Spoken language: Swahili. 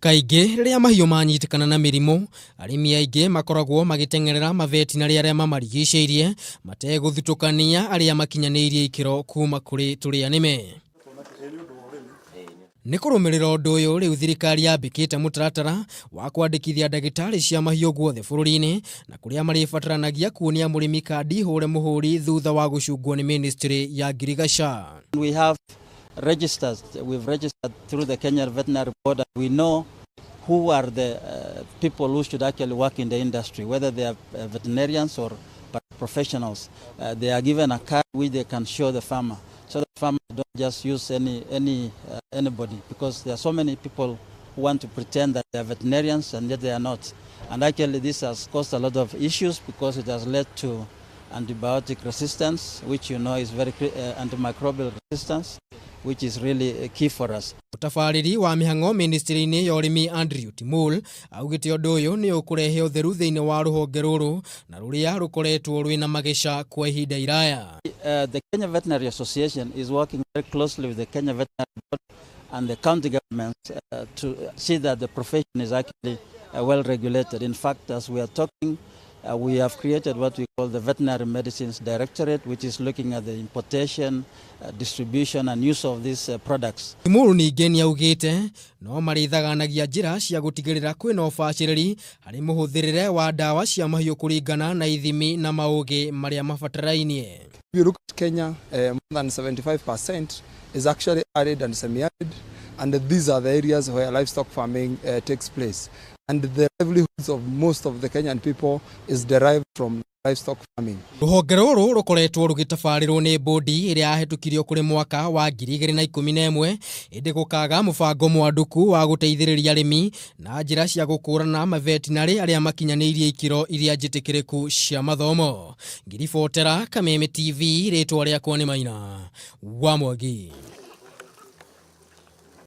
Kaingĩ rĩrĩa mahiũ manyitikana na mĩrimũ, arimi aingĩ makoragwo magĩtengerera mavetinary arĩa mamarigicĩirie mategũthutũkania arĩa makinyanĩirie ikĩro kuma kũrĩ tũrĩa nĩme. Nĩ kũrũmĩrĩra ũndũ ũyũ rĩu thirikari yambĩkĩte mũtaratara wa kwandikithia ndagĩtarĩ cia mahiũ guothe bururi-ini na kũrĩa marĩbataranagia kuonia mũrĩmi kandi hũre mũhũri thutha wa gũcungwo nĩ ministry ya ngirigaca. We've registered through the Kenya Veterinary Board, and we know who are the people who should actually work in the industry, whether they are veterinarians or professionals. They are given a card which they can show the farmer, so the farmer don't just use anybody, because there are so many people who want to pretend that they are veterinarians and yet they are not. And actually this has caused a lot of issues because it has led to antibiotic resistance, which you know is very antimicrobial resistance, which is really key for us. Mutafariri wa mihango ministry-ini ya urimi Andrew Timul augite ũndũ ũyũ nĩ ũkũrehe ũtheru thĩinĩ wa rũhonge rũrũ na rũrĩa rũkoretwo rwĩna mageca kwa ihinda iraya. The Kenya Veterinary Association is working very closely with the Kenya Veterinary Board and the county governments to see that the profession is actually well regulated. In fact, as we are talking, we have created what we call the Veterinary Medicines Directorate, which is looking at the importation, distribution and use of these products. Timuru ningĩ nĩaugĩte no marĩthaganagia njĩra cia gũtigĩrĩra kwĩna ũbacĩrĩri harĩ mũhũthĩrĩre wa ndawa cia mahiũ kũringana na ithimi na maũgĩ marĩa mabatarainie. If you look at Kenya, more than 75% is actually arid and semi-arid, and these are the areas where livestock farming takes place. And the livelihoods of most of the Kenyan people is derived from livestock farming. Rũhonge rũrũ rũkoretwo rũgĩtabarĩrwo nĩ bodi ĩrĩa yahetũkirio kũrĩ mwaka wa 2011 ĩndĩ gũkaga mũbango mwandũku wa gũteithĩrĩria arĩmi na njĩra cia gũkũrana mavetinary arĩa makinyanĩirie ikĩro iria njĩtĩkĩrĩku cia mathomo. Ngiribotera Kameme TV, rĩtwa rĩakwa nĩ Maina wa Mwangi.